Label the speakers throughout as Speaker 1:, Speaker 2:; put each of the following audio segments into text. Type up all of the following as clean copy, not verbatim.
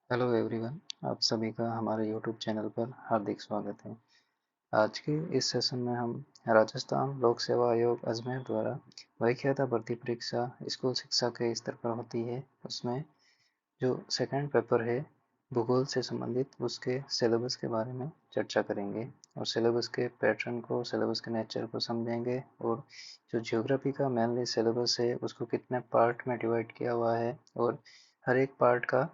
Speaker 1: Hello everyone, आप सभी का हमारे यूट्यूब चैनल पर हार्दिक स्वागत है। आज के इस सेशन में हम राजस्थान लोक सेवा आयोग अजमेर द्वारा व्याख्याता भर्ती परीक्षा स्कूल शिक्षा के स्तर पर होती है, उसमें जो सेकंड पेपर है भूगोल से संबंधित उसके सिलेबस के बारे में चर्चा करेंगे और सिलेबस के पैटर्न को, सिलेबस के नेचर को समझेंगे और जो ज्योग्राफी का मेनली सिलेबस है उसको कितने पार्ट में डिवाइड किया हुआ है और हर एक पार्ट का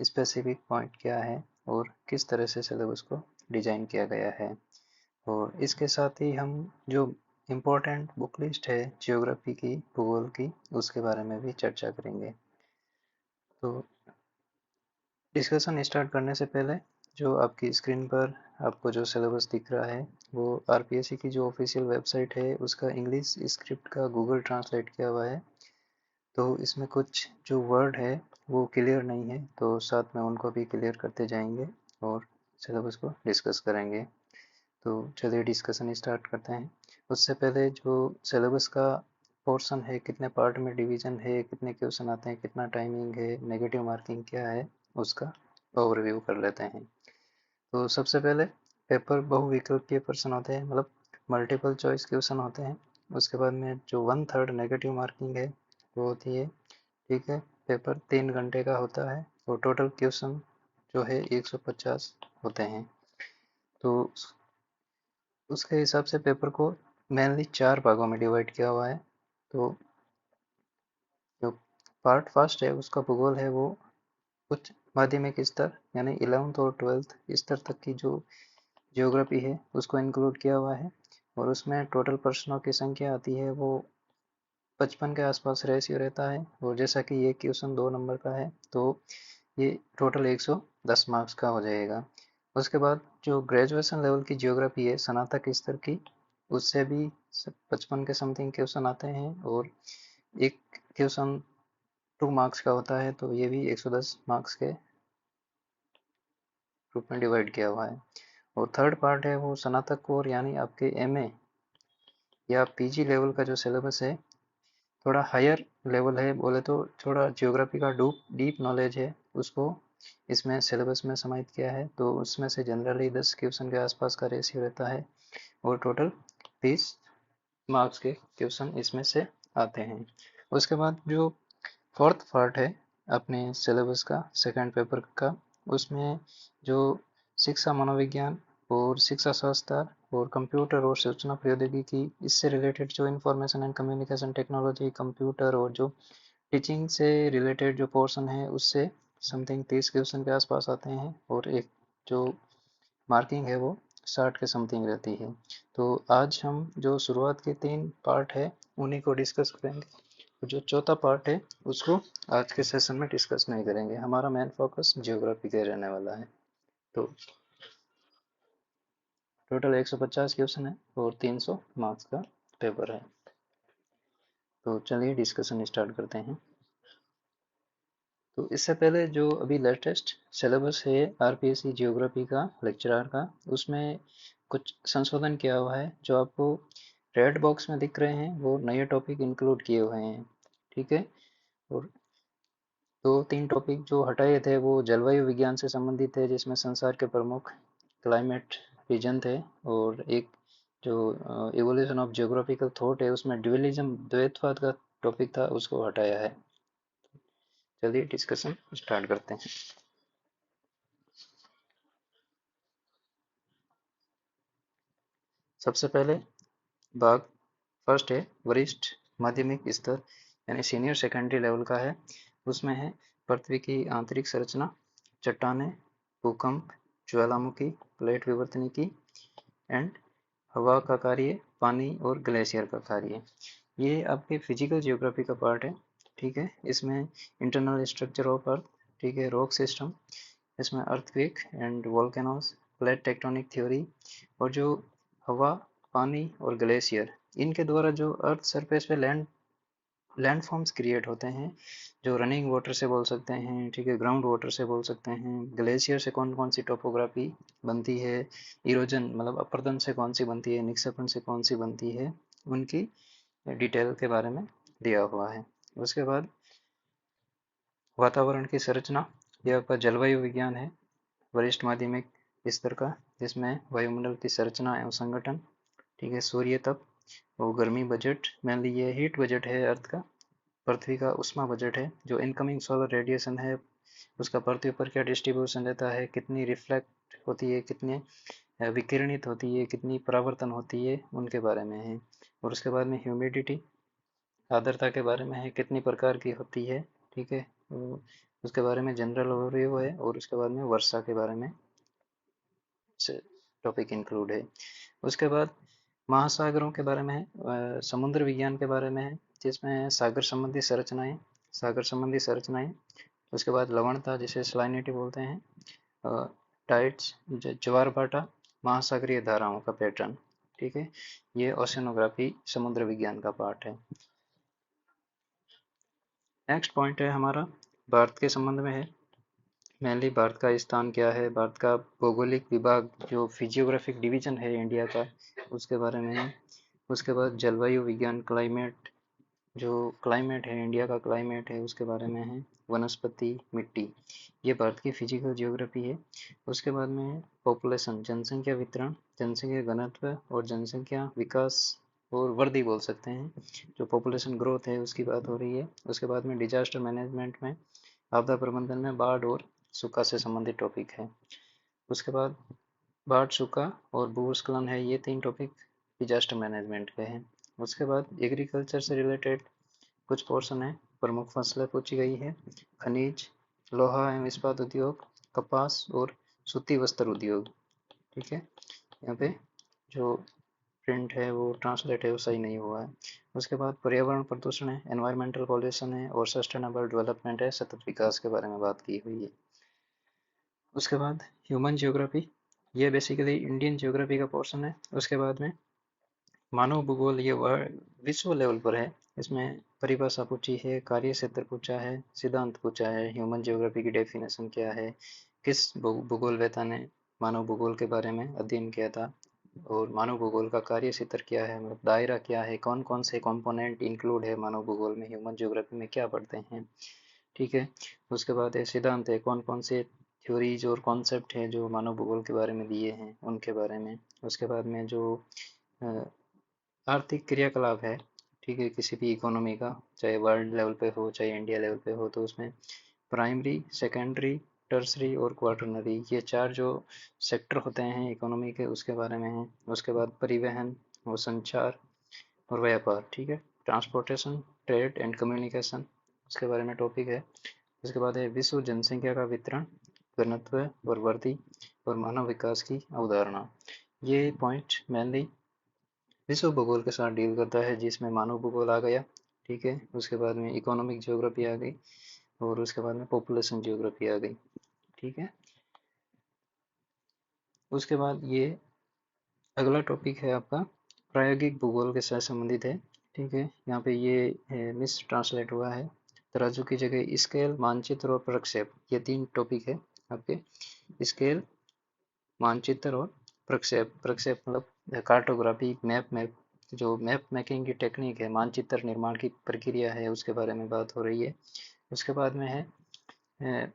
Speaker 1: स्पेसिफिक पॉइंट क्या है और किस तरह से सिलेबस को डिजाइन किया गया है। और इसके साथ ही हम जो इम्पोर्टेंट बुक लिस्ट है जियोग्राफी की, भूगोल की, उसके बारे में भी चर्चा करेंगे। तो डिस्कशन स्टार्ट करने से पहले जो आपकी स्क्रीन पर आपको जो सिलेबस दिख रहा है वो आरपीएससी की जो ऑफिशियल वेबसाइट है उसका इंग्लिश स्क्रिप्ट का गूगल ट्रांसलेट किया हुआ है। तो इसमें कुछ जो वर्ड है वो क्लियर नहीं है, तो साथ में उनको भी क्लियर करते जाएंगे और सिलेबस को डिस्कस करेंगे। तो चलिए डिस्कशन स्टार्ट करते हैं। उससे पहले जो सिलेबस का पोर्शन है, कितने पार्ट में डिवीजन है, कितने क्वेश्चन आते हैं, कितना टाइमिंग है, नेगेटिव मार्किंग क्या है, उसका ओवरव्यू कर लेते हैं। तो सबसे पहले पेपर बहुविकल्पीय प्रश्न होते हैं, मतलब मल्टीपल चॉइस क्वेश्चन होते हैं। उसके बाद में जो 1/3 नेगेटिव मार्किंग है वो होती है। ठीक है, पेपर 3 घंटे का होता है और टोटल क्वेश्चन जो है 150 होते हैं। तो उसके हिसाब से पेपर को मेनली 4 भागों में डिवाइड किया हुआ है। तो जो पार्ट फर्स्ट है उसका भूगोल है वो उच्च माध्यमिक स्तर यानी 11th और 12th स्तर तक की जो ज्योग्राफी है उसको इंक्लूड किया हुआ है और उसमें टोटल प्रश्नों की संख्या आती है वो 55 के आसपास रेशियो रहता है। और जैसा कि ये क्वेश्चन 2 नंबर का है तो ये टोटल 110 मार्क्स का हो जाएगा। उसके बाद जो ग्रेजुएशन लेवल की ज्योग्राफी है स्नातक स्तर की, उससे भी 55 के समथिंग क्वेश्चन आते हैं और एक क्वेश्चन 2 मार्क्स का होता है, तो ये भी 110 मार्क्स के ग्रुप में डिवाइड किया हुआ है। और थर्ड पार्ट है वो स्नातक कोर यानी आपके एमए या पीजी लेवल का जो सिलेबस है, थोड़ा हायर लेवल है बोले तो, थोड़ा ज्योग्राफी का डीप नॉलेज है उसको इसमें सिलेबस में समाहित किया है। तो उसमें से जनरली 10 क्वेश्चन के आसपास का रेशियो रहता है और टोटल 30 मार्क्स के क्वेश्चन इसमें से आते हैं। उसके बाद जो फोर्थ पार्ट है अपने सिलेबस का सेकंड पेपर का, उसमें जो शिक्षा मनोविज्ञान और शिक्षा शास्त्र और कंप्यूटर और सूचना प्रौद्योगिकी, इससे रिलेटेड जो information and communication technology, computer और जो टीचिंग से रिलेटेड जो पोर्शन है उससे समथिंग 30 क्वेश्चन के आसपास आते हैं और एक जो मार्किंग है वो 60 के समथिंग रहती है। तो आज हम जो शुरुआत के 3 पार्ट है उन्हीं को डिस्कस करेंगे। जो चौथा पार्ट है उसको आज के सेशन में डिस्कस नहीं करेंगे, हमारा मेन फोकस जियोग्राफी का रहने वाला है। तो टोटल 150 क्वेश्चन है और 300 मार्क्स का पेपर है। तो चलिए डिस्कशन स्टार्ट करते हैं। तो इससे पहले जो अभी लेटेस्ट सिलेबस है आरपीएससी जियोग्राफी का लेक्चरर का, उसमें कुछ संशोधन किया हुआ है। जो आपको रेड बॉक्स में दिख रहे हैं वो नए टॉपिक इंक्लूड किए हुए हैं। ठीक है, और 2-3 टॉपिक जो हटाए थे वो जलवायु विज्ञान से संबंधित है, जिसमें संसार के प्रमुख क्लाइमेट रीजन थे। और एक जो इवोल्यूशन ऑफ जियोग्राफिकल थॉट है उसमें ड्यूअलिज्म, द्वैतवाद का टॉपिक था, उसको हटाया है। चलिए डिस्कशन स्टार्ट करते हैं। सबसे पहले भाग फर्स्ट है वरिष्ठ माध्यमिक स्तर यानी सीनियर सेकेंडरी लेवल का है। उसमें है पृथ्वी की आंतरिक संरचना, चट्टानें, भूकंप, ज्वालामुखी, प्लेट विवर्तनिकी एंड हवा का कार्य, पानी और ग्लेशियर का कार्य। ये आपके फिजिकल जियोग्राफी का पार्ट है। ठीक है, इसमें इंटरनल स्ट्रक्चर ऑफ अर्थ, ठीक है, रॉक सिस्टम, इसमें earthquake and volcanoes, plate tectonic theory और जो हवा, पानी और ग्लेशियर, इनके द्वारा जो अर्थ सरफेस पे लैंडफॉर्म्स क्रिएट होते हैं, जो रनिंग वाटर से बोल सकते हैं, ठीक है, ग्राउंड वाटर से बोल सकते हैं, ग्लेशियर से कौन कौन सी टोपोग्राफी बनती है, इरोजन मतलब अपरदन से कौन सी बनती है, निक्षेपण से कौन सी बनती है, उनकी डिटेल के बारे में दिया हुआ है। उसके बाद वातावरण की संरचना, ये आपका जलवायु विज्ञान है, वरिष्ठ माध्यमिक स्तर का, जिसमें वायुमंडल की संरचना एवं संगठन, ठीक है, सूर्य तप और गर्मी बजट, मेनली ये हीट बजट है अर्थ का, पृथ्वी का उष्मा बजट है, जो इनकमिंग सोलर रेडिएशन है उसका पृथ्वी पर क्या डिस्ट्रीब्यूशन रहता है, कितनी रिफ्लेक्ट होती है, कितने विकिरणित होती है, कितनी परावर्तन होती है, उनके बारे में है। और उसके बाद में ह्यूमिडिटी, आर्द्रता के बारे में है, कितनी प्रकार की होती है, ठीक है, उसके बारे में जनरल ओवरव्यू है। और उसके बाद में वर्षा के बारे में टॉपिक इंक्लूड है। उसके बाद महासागरों के बारे में है, समुद्र विज्ञान के बारे में है, जिसमें सागर संबंधी संरचनाएं। उसके बाद लवणता, जिसे सलाइनिटी बोलते हैं, टाइड्स, ज्वार भाटा, महासागरीय धाराओं का पैटर्न, ठीक है, ये ओशनोग्राफी समुद्र विज्ञान का पार्ट है। नेक्स्ट पॉइंट है हमारा भारत के संबंध में है, मेनली भारत का स्थान क्या है, भारत का भौगोलिक विभाग जो फिजियोग्राफिक डिवीजन है इंडिया का, उसके बारे में है। उसके बाद जलवायु विज्ञान, क्लाइमेट, जो क्लाइमेट है इंडिया का क्लाइमेट है उसके बारे में है। वनस्पति, मिट्टी, ये भारत की फिजिकल जियोग्राफी है। उसके बाद में है पॉपुलेशन, जनसंख्या वितरण, जनसंख्या घनत्व और जनसंख्या विकास और वृद्धि बोल सकते हैं, जो पॉपुलेशन ग्रोथ है उसकी बात हो रही है। उसके बाद में डिजास्टर मैनेजमेंट में, आपदा प्रबंधन में बाढ़ और सूखा से संबंधित टॉपिक है। उसके बाद बाढ़, सूखा और भूस्खलन है, ये तीन टॉपिक डिजास्टर मैनेजमेंट के हैं। उसके बाद एग्रीकल्चर से रिलेटेड कुछ पोर्शन है, प्रमुख फसलें पूछी गई है, खनिज, लोहा एवं इस्पात उद्योग, कपास और सूती वस्त्र उद्योग, ठीक है। यहाँ पे जो प्रिंट है वो ट्रांसलेट है वो सही नहीं हुआ है। उसके बाद पर्यावरण प्रदूषण है, एनवायरमेंटल पॉल्यूशन है, और सस्टेनेबल डेवलपमेंट है, सतत विकास के बारे में बात की हुई है। उसके बाद ह्यूमन जियोग्राफी, ये बेसिकली इंडियन जियोग्राफी का पोर्शन है। उसके बाद में मानव भूगोल, ये विश्व लेवल पर है, इसमें परिभाषा पूछी है, कार्य क्षेत्र पूछा है, सिद्धांत पूछा है, ह्यूमन जियोग्राफी की डेफिनेशन क्या है, किस भूगोलवेता ने मानव भूगोल के बारे में अध्ययन किया था, और मानव भूगोल का कार्य क्षेत्र क्या है, मतलब दायरा क्या है, कौन कौन से कंपोनेंट इंक्लूड है मानव भूगोल में, ह्यूमन जियोग्राफी में क्या पढ़ते हैं, ठीक है। उसके बाद है सिद्धांत है, कौन कौन से थ्योरीज और कॉन्सेप्ट है जो मानव भूगोल के बारे में दिए हैं उनके बारे में। उसके बाद में जो आर्थिक क्रियाकलाप है, ठीक है, किसी भी इकोनॉमी का, चाहे वर्ल्ड लेवल पे हो चाहे इंडिया लेवल पे हो, तो उसमें प्राइमरी, सेकेंडरी, टर्सरी और क्वार्टरनरी, ये चार जो सेक्टर होते हैं इकोनॉमी के, उसके बारे में है। उसके बाद परिवहन और संचार और व्यापार, ठीक है, ट्रांसपोर्टेशन, ट्रेड एंड कम्युनिकेशन, उसके बारे में टॉपिक है। उसके बाद है विश्व जनसंख्या का वितरण, घनत्व और वृद्धि, और मानव विकास की अवधारणा। ये पॉइंट मेनली विश्व भूगोल के साथ डील करता है, जिसमें मानव भूगोल आ गया, ठीक है। उसके बाद में इकोनॉमिक जियोग्राफी आ गई, और उसके बाद में पॉपुलेशन जियोग्राफी आ गई, ठीक है। उसके बाद ये अगला टॉपिक है आपका प्रायोगिक भूगोल के साथ संबंधित है, ठीक है। यहाँ पे ये मिस ट्रांसलेट हुआ है, तराजू की जगह स्केल, मानचित्र और प्रक्षेप, ये तीन टॉपिक है आपके। स्केल, मानचित्र और प्रक्षेप, प्रक्षेप मतलब कार्टोग्राफी, मैप जो मैप मेकिंग की टेक्निक है, मानचित्र निर्माण की प्रक्रिया है, उसके बारे में बात हो रही है। उसके बाद में है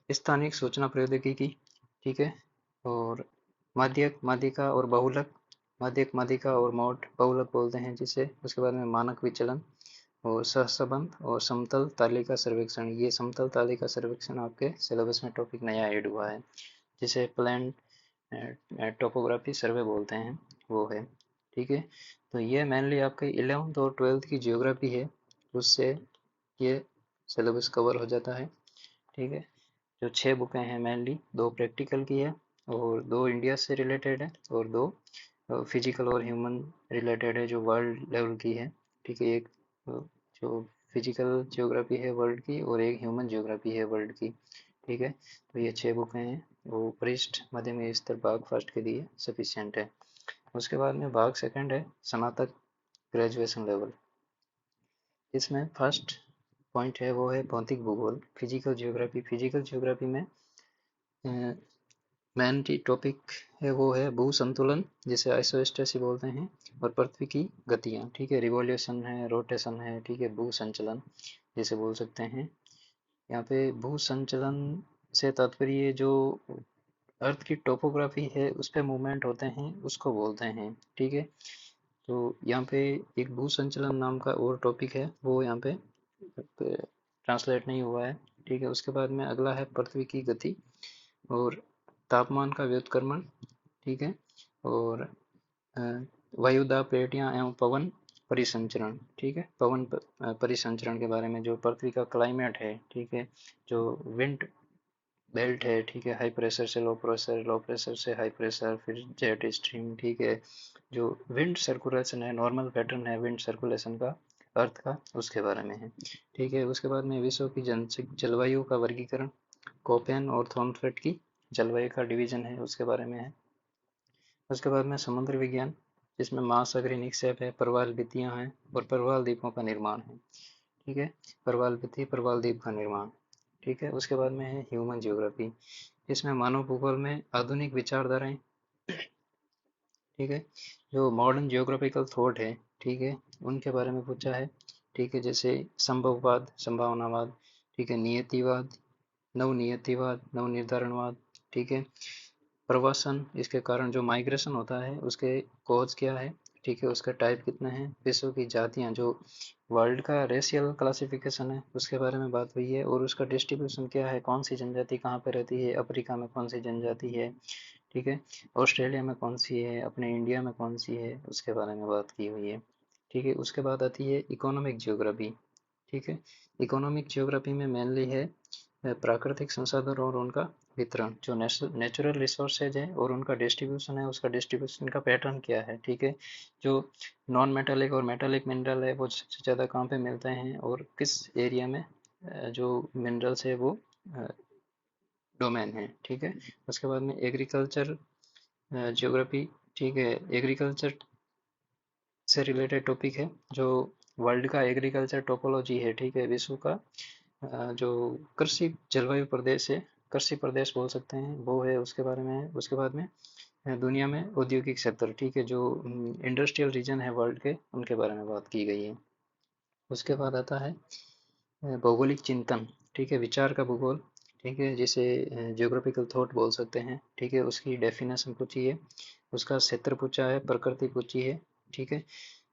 Speaker 1: स्थानिक सूचना प्रौद्योगिकी, ठीक है, और माध्यक, माध्यिका और बहुलक, माध्यक, माध्यिका और मोड, बहुलक बोलते हैं जिसे। उसके बाद में मानक विचलन और सहसंबंध और समतल तालिका सर्वेक्षण, ये समतल तालिका सर्वेक्षण आपके सिलेबस में टॉपिक नया ऐड हुआ है, जिसे प्लान टोपोग्राफी सर्वे बोलते हैं, वो है, ठीक है। तो ये मेनली आपके 11th और 12th की जियोग्राफी है, उससे ये सिलेबस कवर हो जाता है, ठीक है। जो 6 बुकें हैं मेनली, 2 प्रैक्टिकल की है और 2 इंडिया से रिलेटेड है, और 2 फिजिकल और ह्यूमन रिलेटेड है जो वर्ल्ड लेवल की है, ठीक है। एक जो फिजिकल जियोग्राफी है वर्ल्ड की, और एक ह्यूमन जियोग्राफी है वर्ल्ड की, ठीक है। तो ये 6 बुकें हैं, वो वरिष्ठ माध्यमिक स्तर भाग फर्स्ट के लिए सफिशियंट है। उसके बाद में भाग सेकंड है स्नातक, ग्रेजुएशन लेवल। इसमें फर्स्ट पॉइंट है वो है भौतिक भूगोल, फिजिकल जियोग्राफी। फिजिकल जियोग्राफी में मेन टॉपिक है वो है भू संतुलन, जिसे आइसोस्टेसी बोलते हैं, और पृथ्वी की गतियाँ, ठीक है, रिवॉल्यूशन है, रोटेशन है, ठीक है, भू संचलन जिसे बोल सकते हैं। यहाँ पे भू संचलन से तात्पर्य जो अर्थ की टोपोग्राफी है उस पे मूवमेंट होते हैं उसको बोलते हैं। ठीक है, तो यहाँ पे एक भू संचलन नाम का और टॉपिक है, वो यहाँ पे ट्रांसलेट नहीं हुआ है। ठीक है, उसके बाद में अगला है पृथ्वी की गति और तापमान का व्युत्क्रमण। ठीक है, और अ, वायुदाब प्लेटियां एवं पवन परिसंचरण। ठीक है, पवन परिसंचरण के बारे में, जो पृथ्वी का क्लाइमेट है। ठीक है, जो विंड बेल्ट है। ठीक है, हाई प्रेशर से लो प्रेशर, लो प्रेशर से हाई प्रेशर, फिर जेट स्ट्रीम। ठीक है, जो विंड सर्कुलेशन है, नॉर्मल पैटर्न है विंड सर्कुलेशन का अर्थ का, उसके बारे में है। ठीक है, उसके बाद में विश्व की जलवायु का वर्गीकरण, कोपेन और थॉर्नफेट की जलवायु का डिवीजन है, उसके बारे में है। उसके बाद में समुद्र विज्ञान, जिसमें महासागरीय निक्षेप है, प्रवाल भित्तियां हैं और प्रवाल द्वीपों का निर्माण है। ठीक है, प्रवाल भित्ति, प्रवाल द्वीप का निर्माण। ठीक है, उसके बाद में है ह्यूमन जियोग्राफी, इसमें मानव भूगोल में आधुनिक विचारधाराएं। ठीक है, जो मॉडर्न जियोग्राफिकल थॉट है। ठीक है, उनके बारे में पूछा है। ठीक है, जैसे संभववाद, संभावनावाद। ठीक है, नियतिवाद, नवनियतिवाद, नवनिर्धारणवाद। ठीक है, प्रवासन, इसके कारण जो माइग्रेशन होता है उसके कॉज क्या है। ठीक है, उसका टाइप कितने हैं। विश्व की जातियां, जो वर्ल्ड का रेशियल क्लासिफिकेशन है उसके बारे में बात हुई है, और उसका डिस्ट्रीब्यूशन क्या है, कौन सी जनजाति कहाँ पे रहती है, अफ्रीका में कौन सी जनजाति है। ठीक है, ऑस्ट्रेलिया में कौन सी है, अपने इंडिया में कौन सी है, उसके बारे में बात की हुई है। ठीक है, उसके बाद आती है इकोनॉमिक जियोग्राफी। ठीक है, इकोनॉमिक जियोग्राफी में मेनली है प्राकृतिक संसाधन और उनका वितरण, जो नेचुरल रिसोर्सेज है और उनका डिस्ट्रीब्यूशन है, उसका डिस्ट्रीब्यूशन का पैटर्न क्या है। ठीक है, जो नॉन मेटालिक और मेटालिक मिनरल है वो सबसे ज़्यादा कहाँ पे मिलते हैं और किस एरिया में जो मिनरल्स है वो डोमेन है। ठीक है, उसके बाद में एग्रीकल्चर ज्योग्राफी। ठीक है, एग्रीकल्चर से रिलेटेड टॉपिक है, जो वर्ल्ड का एग्रीकल्चर टोपोलॉजी है। ठीक है, विश्व का जो कृषि जलवायु प्रदेश है, कृषि प्रदेश बोल सकते हैं, वो है, उसके बारे में है। उसके बाद में दुनिया में औद्योगिक क्षेत्र। ठीक है, जो इंडस्ट्रियल रीजन है वर्ल्ड के, उनके बारे में बात की गई है। उसके बाद आता है भौगोलिक चिंतन। ठीक है, विचार का भूगोल। ठीक है, जिसे जियोग्राफिकल थॉट बोल सकते हैं। ठीक है, उसकी डेफिनेशन पूछी है, उसका क्षेत्र पूछा है, प्रकृति पूछी है। ठीक है,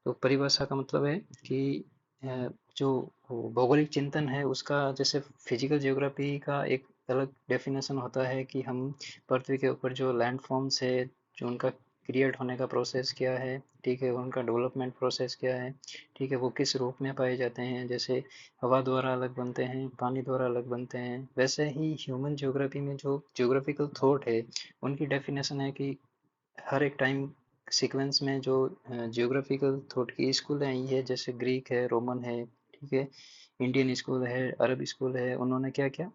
Speaker 1: तो परिभाषा का मतलब है कि जो भौगोलिक चिंतन है उसका, जैसे फिजिकल ज्योग्राफी का एक अलग डेफिनेशन होता है कि हम पृथ्वी के ऊपर जो लैंड फॉर्म्स है, जो उनका क्रिएट होने का प्रोसेस क्या है। ठीक है, उनका डेवलपमेंट प्रोसेस क्या है। ठीक है, वो किस रूप में पाए जाते हैं, जैसे हवा द्वारा अलग बनते हैं, पानी द्वारा अलग बनते हैं। वैसे ही ह्यूमन ज्योग्राफी में जो ज्योग्राफिकल थॉट है, उनकी डेफिनेशन है कि हर एक टाइम सीक्वेंस में जो जियोग्राफिकल थॉट की स्कूल आई है, जैसे ग्रीक है, रोमन है। ठीक है, इंडियन स्कूल है, अरब स्कूल है, उन्होंने क्या क्या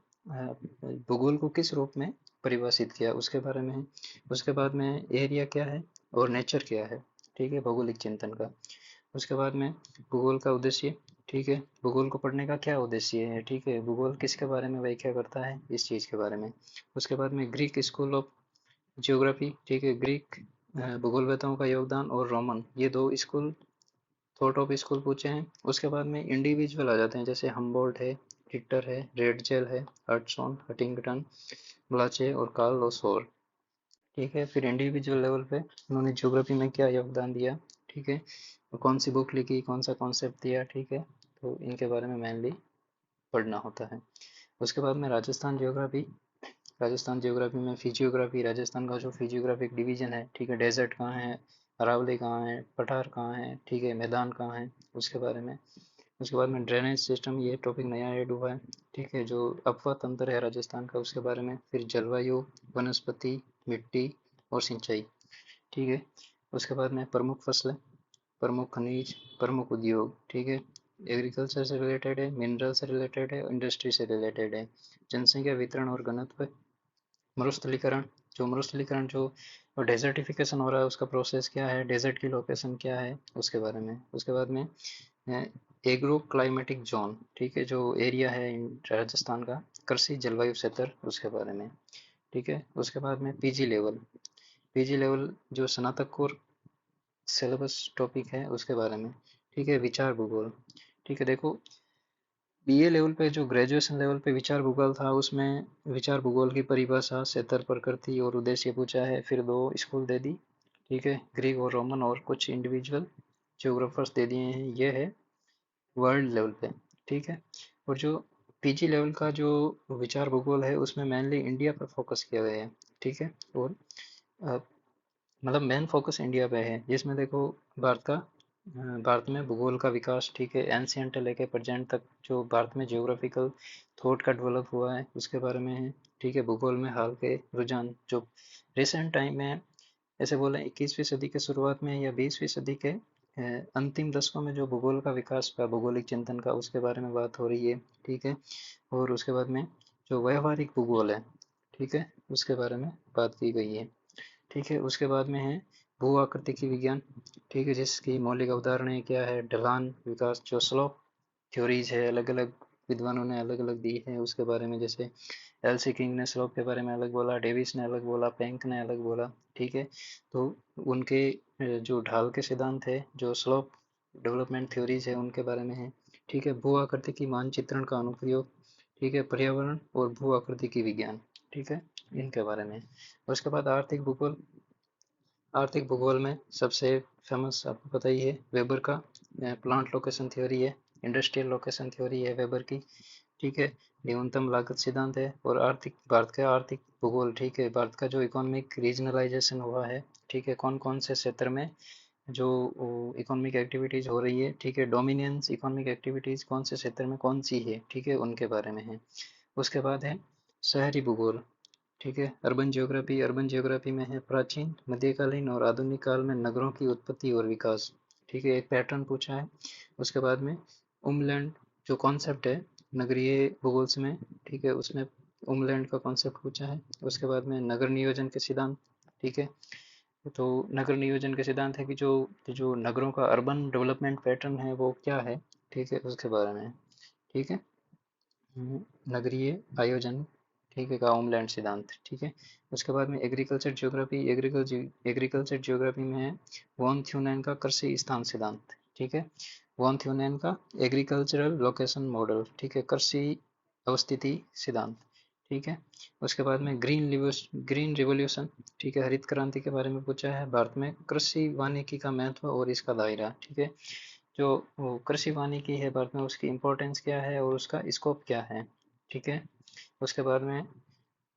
Speaker 1: भूगोल को किस रूप में परिभाषित किया, उसके बारे में है। उसके बाद में एरिया क्या है और नेचर क्या है। ठीक है, भौगोलिक चिंतन का। उसके बाद में भूगोल का उद्देश्य। ठीक है, भूगोल को पढ़ने का क्या उद्देश्य है। ठीक है, भूगोल किसके बारे में व्याख्या करता है, इस चीज़ के बारे में। उसके बाद में ग्रीक स्कूल ऑफ ज्योग्राफी। ठीक है, ग्रीक भूगोलवेताओं का योगदान, और रोमन, ये दो स्कूल, थॉट ऑफ स्कूल पूछे हैं। उसके बाद में इंडिविजुअल आ जाते हैं, जैसे हम्बोल्ट है, रिक्टर है, रेडजेल है, हडसन, हटिंगटन, ब्लाचे और कार्ल लोसोर। ठीक है, फिर इंडिविजुअल लेवल पे उन्होंने ज्योग्राफी में क्या योगदान दिया। ठीक है, और कौन सी बुक लिखी, कौन सा कॉन्सेप्ट दिया। ठीक है, तो इनके बारे में मेनली पढ़ना होता है। उसके बाद में राजस्थान ज्योग्राफी। राजस्थान ज्योग्राफी में फिजियोग्राफी, राजस्थान का जो फिजियोग्राफिक डिवीजन है। ठीक है, डेजर्ट कहाँ है, अरावली कहाँ है, पठार कहाँ है। ठीक है, मैदान कहाँ है, उसके बारे में। उसके बाद में ड्रेनेज सिस्टम, ये टॉपिक नया ऐड हुआ है। ठीक है, जो अपवा तंत्र है राजस्थान का, उसके बारे में। फिर जलवायु, वनस्पति, मिट्टी और सिंचाई। ठीक है, उसके बाद में प्रमुख फसलें, प्रमुख खनिज, प्रमुख उद्योग। ठीक है, एग्रीकल्चर से रिलेटेड है, मिनरल से रिलेटेड है, इंडस्ट्री से रिलेटेड है। जनसंख्या वितरण और घनत्व, मरुस्थलीकरण, जो मरुस्थलीकरण जो डेजर्टिफिकेशन हो रहा है उसका प्रोसेस क्या है, डेजर्ट की लोकेशन क्या है, उसके बारे में। उसके बाद में एग्रो क्लाइमेटिक जोन। ठीक है, जो एरिया है राजस्थान का कृषि जलवायु क्षेत्र, उसके बारे में। ठीक है, उसके बाद में पीजी लेवल। पीजी लेवल जो स्नातक कोर सिलेबस टॉपिक है, उसके बारे में। ठीक है, विचार भूगोल। ठीक है, देखो बीए लेवल पे जो ग्रेजुएशन लेवल पे विचार भूगोल था उसमें विचार भूगोल की परिभाषा, क्षेत्र, प्रकृति और उद्देश्य पूछा है। फिर 2 स्कूल दे दी, ठीक है, ग्रीक और रोमन, और कुछ इंडिविजुअल ज्योग्राफर्स दे दिए हैं। ये है वर्ल्ड लेवल पे, ठीक है। और जो पीजी लेवल का जो विचार भूगोल है उसमें मेनली इंडिया पर फोकस किया गया है, ठीक है। और अ, मतलब मेन फोकस इंडिया पे है, जिसमें देखो भारत में भूगोल का विकास, ठीक है, एंशियंट लेके प्रेजेंट तक जो भारत में जियोग्राफिकल थॉट का डेवलप हुआ है उसके बारे में है, ठीक है। भूगोल में हाल के रुझान जो रिसेंट टाइम में, ऐसे बोले 21वीं सदी के शुरुआत में या 20वीं सदी के अंतिम दशकों में जो भूगोल का विकास हुआ, भौगोलिक चिंतन का, उसके बारे में बात हो रही है, ठीक है। और उसके बाद में जो व्यवहारिक भूगोल है, ठीक है, उसके बारे में बात की गई है, ठीक है। उसके बाद में है भू आकृतिकी विज्ञान, ठीक है, जिसकी मौलिक अवधारणाएं क्या है, ढलान विकास, जो स्लोप थ्योरीज है, अलग अलग विद्वानों ने अलग अलग दी है उसके बारे में। जैसे एलसी किंग ने स्लोप के बारे में अलग बोला, डेविस ने अलग बोला, पेंक ने अलग बोला, ठीक है। तो उनके जो ढाल के सिद्धांत है, जो स्लोप डेवलपमेंट थ्योरीज है, उनके बारे में है, ठीक है। भू आकृतिकी मानचित्रण का अनुप्रयोग, ठीक है, पर्यावरण और भू आकृतिकी विज्ञान, ठीक है, इनके बारे में। उसके बाद आर्थिक भूगोल। आर्थिक भूगोल में सबसे फेमस आपको पता ही है वेबर का प्लांट लोकेशन थ्योरी है, इंडस्ट्रियल लोकेशन थ्योरी है वेबर की, ठीक है। न्यूनतम लागत सिद्धांत है। और आर्थिक भारत का आर्थिक भूगोल, ठीक है, भारत का जो इकोनॉमिक रीजनलाइजेशन हुआ है, ठीक है, कौन कौन से क्षेत्र में जो इकोनॉमिक एक्टिविटीज हो रही है, ठीक है, डोमिनेंस इकोनॉमिक एक्टिविटीज कौन से क्षेत्र में कौन सी है, ठीक है, उनके बारे में है। उसके बाद है शहरी भूगोल, ठीक है, अर्बन ज्योग्राफी। अर्बन ज्योग्राफी में है प्राचीन, मध्यकालीन और आधुनिक काल में नगरों की उत्पत्ति और विकास, ठीक है, एक पैटर्न पूछा है। उसके बाद में उमलैंड जो कॉन्सेप्ट है नगरीय भूगोल में, ठीक है, उसमें उमलैंड का कॉन्सेप्ट पूछा है। उसके बाद में नगर नियोजन के सिद्धांत, ठीक है। तो नगर नियोजन के सिद्धांत है कि जो जो नगरों का अर्बन डेवलपमेंट पैटर्न है वो क्या है, ठीक है, उसके बारे में, ठीक है। नगरीय आयोजन, ठीक है, का होमलैंड सिद्धांत, ठीक है। उसके बाद में एग्रीकल्चर ज्योग्राफी। एग्रीकल्चर ज्योग्राफी में है वॉन थ्यूनेन का कृषि स्थान सिद्धांत, ठीक है, वॉन थ्यूनेन का एग्रीकल्चरल लोकेशन मॉडल, ठीक है, कृषि अवस्थिति सिद्धांत, ठीक है। उसके बाद में ग्रीन रिवोल्यूशन, ठीक है, हरित क्रांति के बारे में पूछा है। भारत में कृषि वानिकी का महत्व और इसका दायरा, ठीक है, जो कृषि वानिकी है भारत में उसकी इम्पोर्टेंस क्या है और उसका स्कोप क्या है, ठीक है। उसके बाद में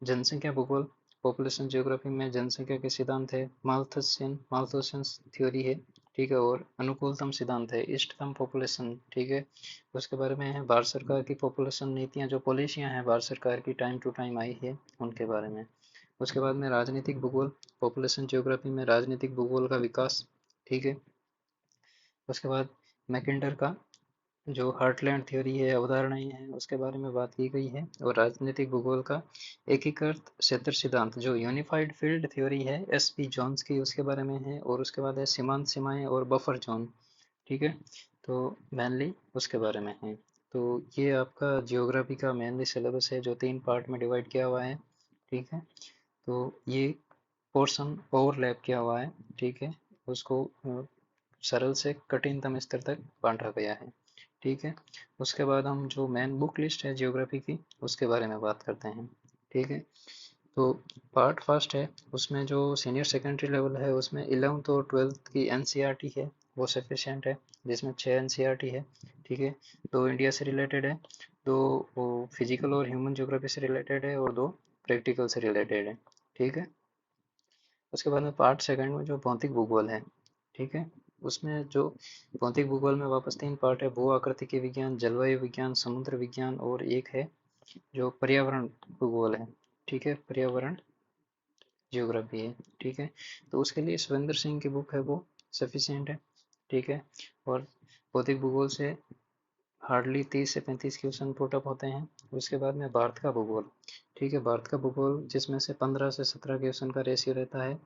Speaker 1: जनसंख्या भूगोल। पॉपुलेशन ज्योग्राफी में जनसंख्या के सिद्धांत है माल्थुसियन थ्योरी है, ठीक है। और अनुकूलतम सिद्धांत है इष्टतम पॉपुलेशन, ठीक है। उसके बारे में है भारत सरकार की पॉपुलेशन नीतियाँ, जो पॉलिसियाँ हैं भारत सरकार की टाइम टू टाइम आई है, उनके बारे में। उसके बाद में राजनीतिक भूगोल। पॉपुलेशन ज्योग्राफी में राजनीतिक भूगोल का विकास, ठीक है। उसके बाद मैकेंडर का जो हार्टलैंड थ्योरी है, अवधारणाएं हैं, उसके बारे में बात की गई है। और राजनीतिक भूगोल का एकीकृत क्षेत्र सिद्धांत जो यूनिफाइड फील्ड थ्योरी है एस पी जॉन्स की, उसके बारे में है। और उसके बाद है सीमांत सीमाएं और बफर जोन, ठीक है। तो मेनली उसके बारे में है। तो ये आपका जियोग्राफी का मेनली सिलेबस है जो 3 पार्ट में डिवाइड किया हुआ है, ठीक है। तो ये पोर्शन ओवरलैप किया हुआ है, ठीक है, उसको सरल से कठिनतम स्तर तक बांटा गया है, ठीक है। उसके बाद हम जो मेन बुक लिस्ट है जियोग्राफी की उसके बारे में बात करते हैं, ठीक है। तो पार्ट फर्स्ट है, उसमें जो सीनियर सेकेंडरी लेवल है उसमें 11th और 12th की एनसीईआरटी है, वो सफिशिएंट है, जिसमें 6 एनसीईआरटी है, ठीक है। 2 इंडिया से रिलेटेड है, 2 फिजिकल और ह्यूमन ज्योग्राफी से रिलेटेड है, और 2 प्रैक्टिकल से रिलेटेड है, ठीक है। उसके बाद में पार्ट सेकंड में जो भौतिक भूगोल है, ठीक है, उसमें जो भौतिक भूगोल में वापस 3 पार्ट है, भू आकृतिकी विज्ञान, जलवायु विज्ञान, समुद्र विज्ञान, और एक है जो पर्यावरण भूगोल है, ठीक है, पर्यावरण जियोग्राफी है, ठीक है। तो उसके लिए सुरेंद्र सिंह की बुक है वो सफिशिएंट है, ठीक है। और भौतिक भूगोल से हार्डली 30 से 35 क्वेश्चन पुट अप होते हैं। उसके बाद में भारत का भूगोल, ठीक है, भारत का भूगोल जिसमें से 15 से 17 क्वेश्चन का रेशियो रहता है,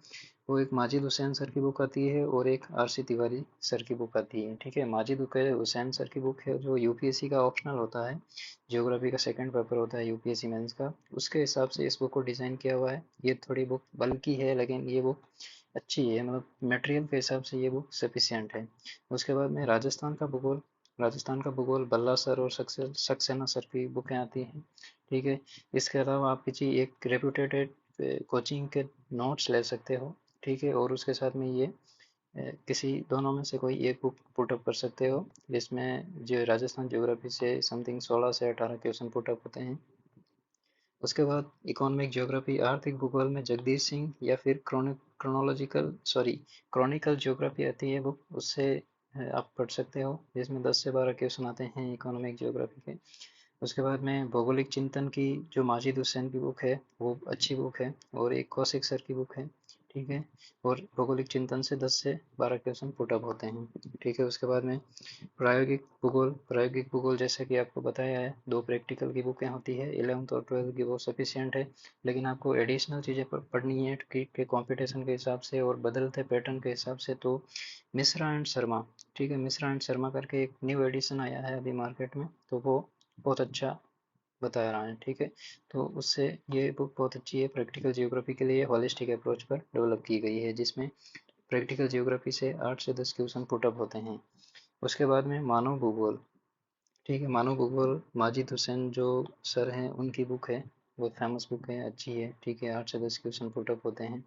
Speaker 1: वो एक माजिद हुसैन सर की बुक आती है और एक आरसी तिवारी सर की बुक आती है, ठीक है। माजिद हुसैन सर की बुक है जो यूपीएससी का ऑप्शनल होता है, जियोग्राफी का सेकंड पेपर होता है यूपीएससी मेंस का, उसके हिसाब से इस बुक को डिज़ाइन किया हुआ है। ये थोड़ी बुक बल्कि है लेकिन ये बुक अच्छी है, मतलब मटेरियल के हिसाब से ये बुक सफिशियंट है। उसके बाद में राजस्थान का भूगोल, राजस्थान का भूगोल भल्ला सर और सक्सेना सर की बुकें आती हैं। ठीक है, इसके अलावा आप किसी एक रेप्यूटेड कोचिंग के नोट्स ले सकते हो। ठीक है, और उसके साथ में ये किसी दोनों में से कोई एक बुक पुटअप कर सकते हो, जिसमें जो राजस्थान ज्योग्राफी से समथिंग 16 से 18 क्वेश्चन पुटअप होते हैं। उसके बाद इकोनॉमिक ज्योग्राफी आर्थिक भूगोल में जगदीश सिंह या फिर क्रॉनिकल ज्योग्राफी आती है बुक, उससे आप पढ़ सकते हो, जिसमें 10 से 12 क्वेश्चन आते हैं इकोनॉमिक ज्योग्राफी के। उसके बाद में भौगोलिक चिंतन की जो माजिद हुसैन की बुक है वो अच्छी बुक है, और एक कौशिक सर की बुक है। ठीक है, और भौगोलिक चिंतन से 10 से 12 क्वेश्चन पुटअप होते हैं। ठीक है, उसके बाद में प्रायोगिक भूगोल जैसे कि आपको बताया है, 2 प्रैक्टिकल की बुकें होती है, 11th और 12th की, वो सफिशिएंट है। लेकिन आपको एडिशनल चीज़ें पढ़नी है के कंपटीशन के हिसाब से और बदलते पैटर्न के हिसाब से, तो मिश्रा एंड शर्मा, ठीक है, मिश्रा एंड शर्मा करके एक न्यू एडिशन आया है अभी मार्केट में, तो वो बहुत अच्छा बता रहा है। ठीक है, तो उससे ये बुक बहुत अच्छी है, प्रैक्टिकल जियोग्राफी के लिए हॉलिस्टिक अप्रोच पर डेवलप की गई है, जिसमें प्रैक्टिकल जियोग्राफी से 8 से 10 क्वेश्चन पुटअप होते हैं। उसके बाद में मानव भूगोल। ठीक है, मानव भूगोल माजिद हुसैन जो सर हैं उनकी बुक है, बहुत फेमस बुक है, अच्छी है। ठीक है, 8 से 10 क्वेश्चन पुटअप होते हैं।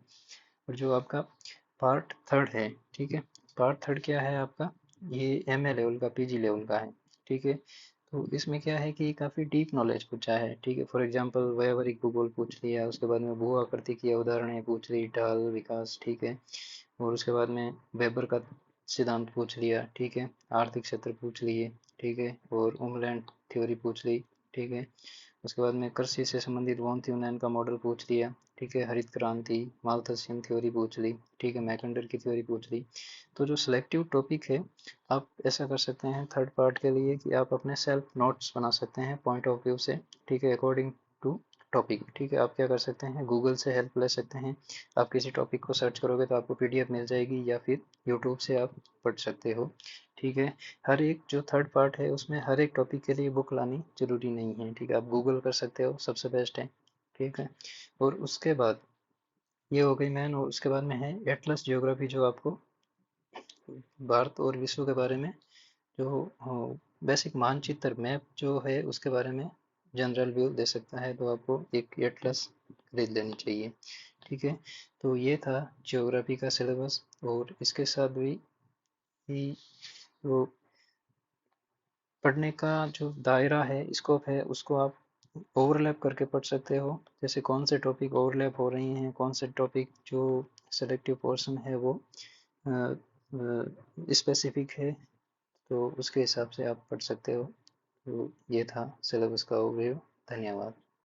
Speaker 1: और जो आपका पार्ट थर्ड है, ठीक है, पार्ट थर्ड क्या है आपका, ये एमए लेवल का, पीजी लेवल का है। ठीक है, तो इसमें क्या है कि काफ़ी डीप नॉलेज पूछा है। ठीक है, फॉर एग्जांपल व्यावहारिक भूगोल पूछ लिया, उसके बाद में भू आकृति की उदाहरणें पूछ ली, ढाल विकास। ठीक है, और उसके बाद में वेबर का सिद्धांत पूछ लिया। ठीक है, आर्थिक क्षेत्र पूछ लिए। ठीक है, और उमलैंड थ्योरी पूछ ली। ठीक है, उसके बाद में कृषि से संबंधित वॉन थ्योनेन का मॉडल पूछ लिया। ठीक है, हरित क्रांति, माल्थसियन थ्योरी पूछ ली। ठीक है, मैकेंडर की थ्योरी पूछ ली। तो जो सिलेक्टिव टॉपिक है, आप ऐसा कर सकते हैं थर्ड पार्ट के लिए कि आप अपने सेल्फ नोट्स बना सकते हैं पॉइंट ऑफ व्यू से। ठीक है, अकॉर्डिंग टू टॉपिक। ठीक है, आप क्या कर सकते हैं, गूगल से हेल्प ले सकते हैं। आप किसी टॉपिक को सर्च करोगे तो आपको पीडीएफ मिल जाएगी, या फिर यूट्यूब से आप पढ़ सकते हो। ठीक है, हर एक जो थर्ड पार्ट है उसमें हर एक टॉपिक के लिए बुक लानी जरूरी नहीं है। ठीक है, आप गूगल कर सकते हो, सबसे बेस्ट है। ठीक है, और उसके बाद ये हो गई मैन, और उसके बाद में है एटलस ज्योग्राफी, जो आपको भारत और विश्व के बारे में जो बेसिक मानचित्र मैप जो है उसके बारे में जनरल व्यू दे सकता है, तो आपको एक एटलस खरीद लेनी चाहिए। ठीक है, तो ये था ज्योग्राफी का सिलेबस, और इसके साथ भी वो पढ़ने का जो दायरा है, स्कोप है, उसको आप ओवरलैप करके पढ़ सकते हो। जैसे कौन से टॉपिक ओवरलैप हो रही हैं, कौन से टॉपिक जो सेलेक्टिव पोर्शन है वो स्पेसिफिक है, तो उसके हिसाब से आप पढ़ सकते हो। तो ये था सिलेबस का ओवरव्यू। धन्यवाद।